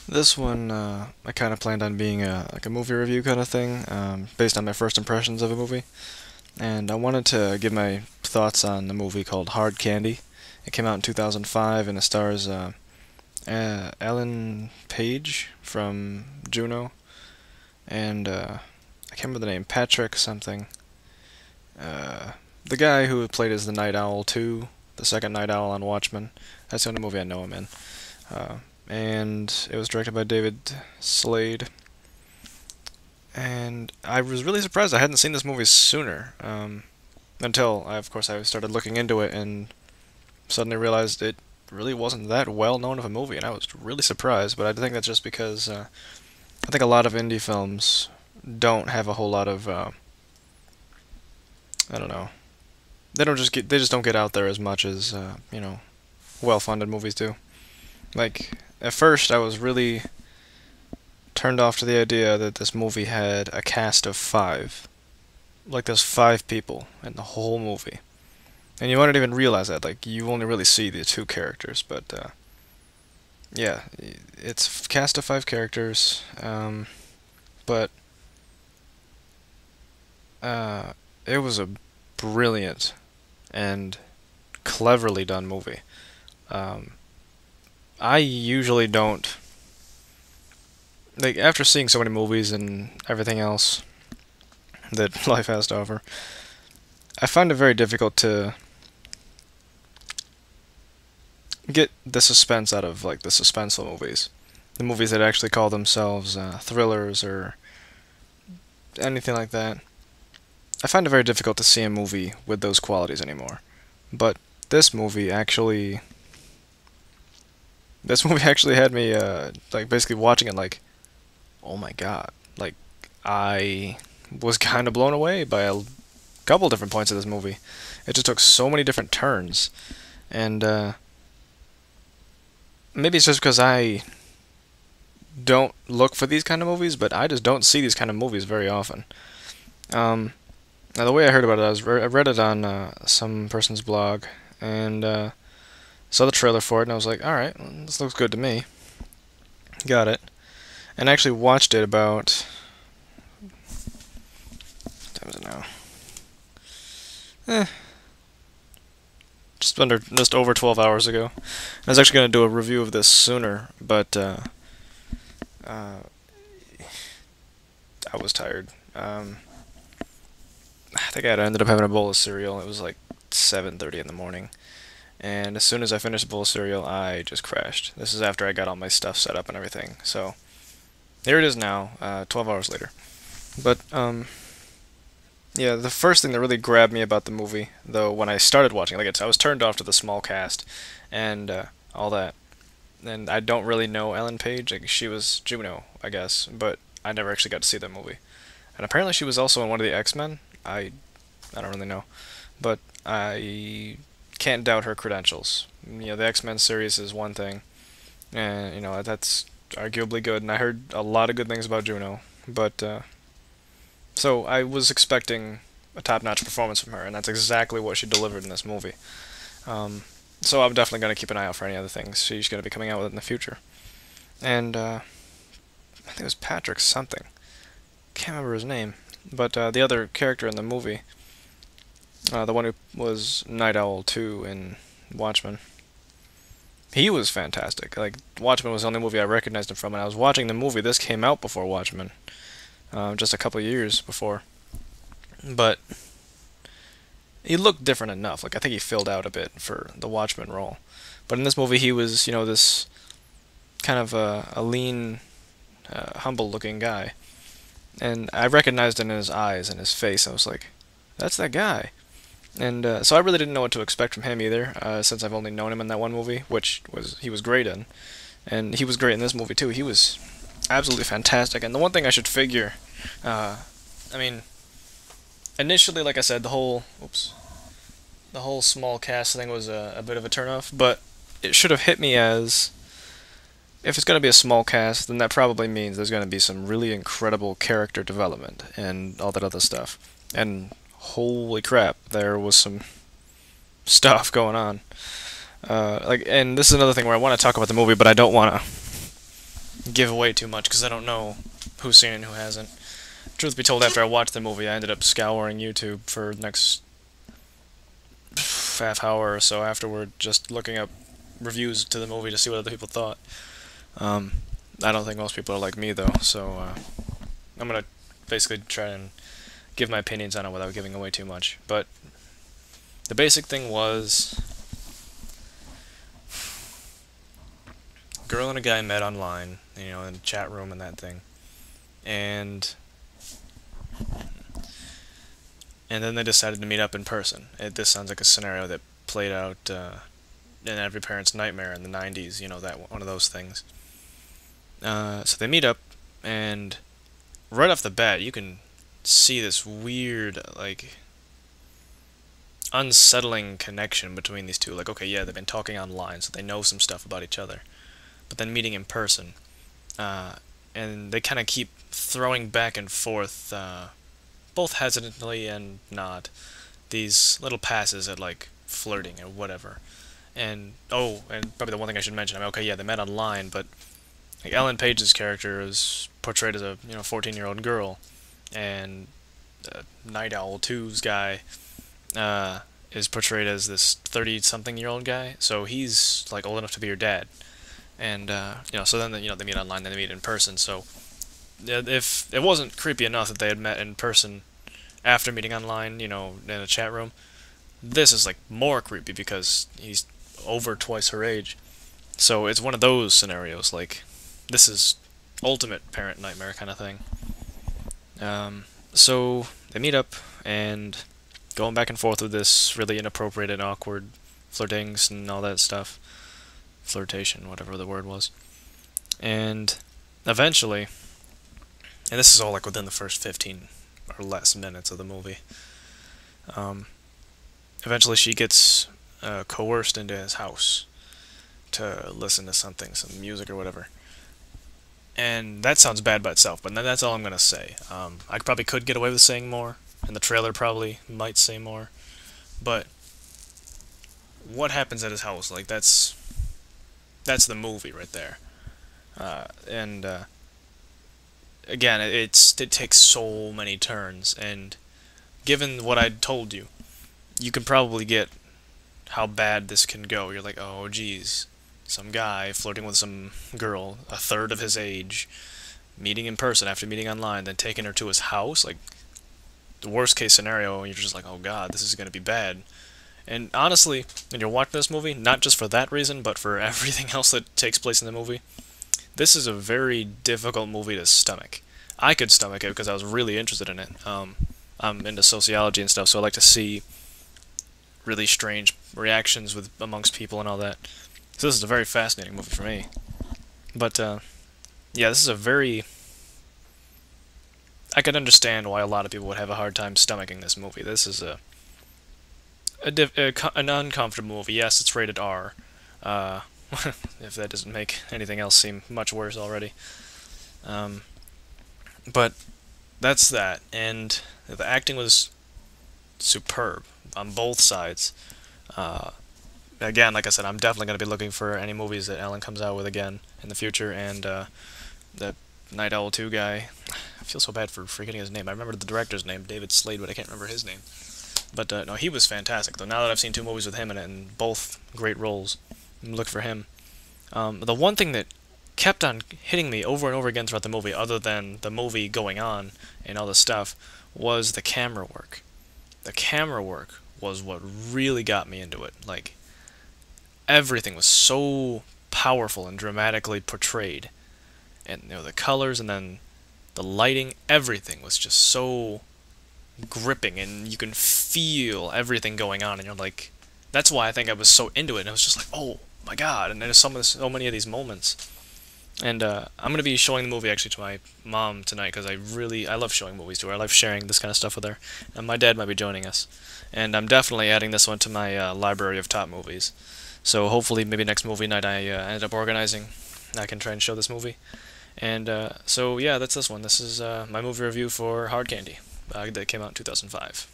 This one, I kind of planned on being like a movie review kind of thing, based on my first impressions of a movie. And I wanted to give my thoughts on the movie called Hard Candy. It came out in 2005 and it stars Ellen Page from Juno and I can't remember the name, Patrick something. Uh, the guy who played as the Night Owl too, the second Night Owl on Watchmen. That's the only movie I know him in. Uh, and it was directed by David Slade. And I was really surprised I hadn't seen this movie sooner, until of course, I started looking into it and suddenly realized it really wasn't that well known of a movie, and I was really surprised. But I think that's just because I think a lot of indie films don't have a whole lot of I don't know. They just don't get out there as much as well-funded movies do. Like at first, I was really turned off to the idea that this movie had a cast of five. Like there's five people in the whole movie. And you wouldn't even realize that. Like you only really see the two characters, but yeah, it's a cast of five characters. But uh, it was a brilliant and cleverly done movie. Um, I usually don't like after seeing so many movies and everything else that life has to offer. I find it very difficult to get the suspense out of like the suspenseful movies, the movies that actually call themselves thrillers or anything like that. I find it very difficult to see a movie with those qualities anymore. But this movie actually, this movie actually had me like basically watching it like, oh my god, like I was kind of blown away by a couple different points of this movie. It just took so many different turns, and maybe it's just because I don't look for these kind of movies, but I just don't see these kind of movies very often. Um, Now, the way I heard about it, I read it on some person's blog, and saw the trailer for it, and I was like, alright, this looks good to me. Got it. And I actually watched it about, what time is it now? Just over 12 hours ago. I was actually going to do a review of this sooner, but uh, I was tired. I think I ended up having a bowl of cereal. It was like 7:30 in the morning. And as soon as I finished the bowl of cereal, I just crashed. This is after I got all my stuff set up and everything. So here it is now, 12 hours later. But yeah, the first thing that really grabbed me about the movie, though, when I started watching, like I was turned off to the small cast and all that. And I don't really know Ellen Page. Like, she was Juno, I guess, but I never actually got to see that movie. And apparently she was also in one of the X-Men. I don't really know, but I can't doubt her credentials. You know, the X-Men series is one thing, and you know that's arguably good. And I heard a lot of good things about Juno, but so I was expecting a top-notch performance from her, and that's exactly what she delivered in this movie. Um, so I'm definitely going to keep an eye out for any other things she's going to be coming out with in the future. And I think it was Patrick something. Can't remember his name, but the other character in the movie, the one who was Night Owl 2 in Watchmen, he was fantastic. Like, Watchmen was the only movie I recognized him from, and I was watching the movie. This came out before Watchmen, just a couple of years before. But he looked different enough. Like, I think he filled out a bit for the Watchmen role. But in this movie, he was, you know, this kind of a lean, humble-looking guy. And I recognized it in his eyes and his face. I was like, that's that guy. And so I really didn't know what to expect from him either, since I've only known him in that one movie, which was he was great in. And he was great in this movie too. He was absolutely fantastic. And the one thing I should figure, I mean, initially, like I said, the whole small cast thing was a bit of a turnoff, but it should have hit me as, if it's going to be a small cast, then that probably means there's going to be some really incredible character development and all that other stuff. And holy crap, there was some stuff going on. And this is another thing where I want to talk about the movie, but I don't want to give away too much because I don't know who's seen it and who hasn't. Truth be told, after I watched the movie, I ended up scouring YouTube for the next half hour or so afterward, just looking up reviews to the movie to see what other people thought. I don't think most people are like me though, so I'm gonna basically try and give my opinions on it without giving away too much. But the basic thing was, a girl and a guy met online, in the chat room and that thing, and then they decided to meet up in person. This sounds like a scenario that played out in every parent's nightmare in the 90s, that one of those things. So they meet up, and right off the bat, you can see this weird, unsettling connection between these two. Like, okay, yeah, they've been talking online, so they know some stuff about each other. But then meeting in person, and they kind of keep throwing back and forth, both hesitantly and not, these little passes at, flirting or whatever. And probably the one thing I should mention, okay, yeah, they met online, but Ellen Page's character is portrayed as a 14-year-old girl, and Night Owl 2's guy is portrayed as this 30-something-year-old guy. So he's old enough to be her dad, and so then they meet online, then they meet in person. So if it wasn't creepy enough that they had met in person after meeting online, in a chat room, this is more creepy because he's over twice her age. So it's one of those scenarios, this is ultimate parent nightmare kind of thing. So they meet up and going back and forth with this really inappropriate and awkward flirtings and all that stuff. Flirtation, whatever the word was. And eventually, and this is all within the first 15 or less minutes of the movie, eventually she gets coerced into his house to listen to something, some music or whatever. And that sounds bad by itself, but that's all I'm going to say. I probably could get away with saying more, and the trailer probably might say more, but what happens at his house, that's the movie right there. Again, it takes so many turns, and given what I told you, you can probably get how bad this can go. You're like, oh geez, some guy flirting with some girl a third of his age, meeting in person after meeting online, then taking her to his house. The worst case scenario, you're just like, oh god, this is going to be bad. And honestly, when you're watching this movie, not just for that reason, but for everything else that takes place in the movie, this is a very difficult movie to stomach. I could stomach it because I was really interested in it. I'm into sociology and stuff, so I like to see really strange reactions amongst people and all that. So this is a very fascinating movie for me. But, yeah, this is a very... I can understand why a lot of people would have a hard time stomaching this movie. This is an uncomfortable movie. Yes, it's rated R. If that doesn't make anything else seem much worse already. But that's that. And the acting was superb on both sides. Again, like I said, I'm definitely going to be looking for any movies that Ellen comes out with again in the future, and the Night Owl 2 guy, I feel so bad for forgetting his name. I remember the director's name, David Slade, but I can't remember his name. But no, he was fantastic, though. Now that I've seen 2 movies with him in it, and both great roles, I'm looking for him. The one thing that kept on hitting me over and over again throughout the movie, other than the movie going on and all this stuff, was the camera work. The camera work was what really got me into it. Everything was so powerful and dramatically portrayed, and the colors and then the lighting, everything was just so gripping, and you can feel everything going on, and you're like, that's why I think I was so into it. And I was just like, oh my god! And there's so many of these moments, and I'm gonna be showing the movie actually to my mom tonight because I love showing movies to her. I love sharing this kind of stuff with her, and my dad might be joining us, and I'm definitely adding this one to my library of top movies. So hopefully, maybe next movie night I end up organizing, I can try and show this movie. And so yeah, that's this one. This is my movie review for Hard Candy that came out in 2005.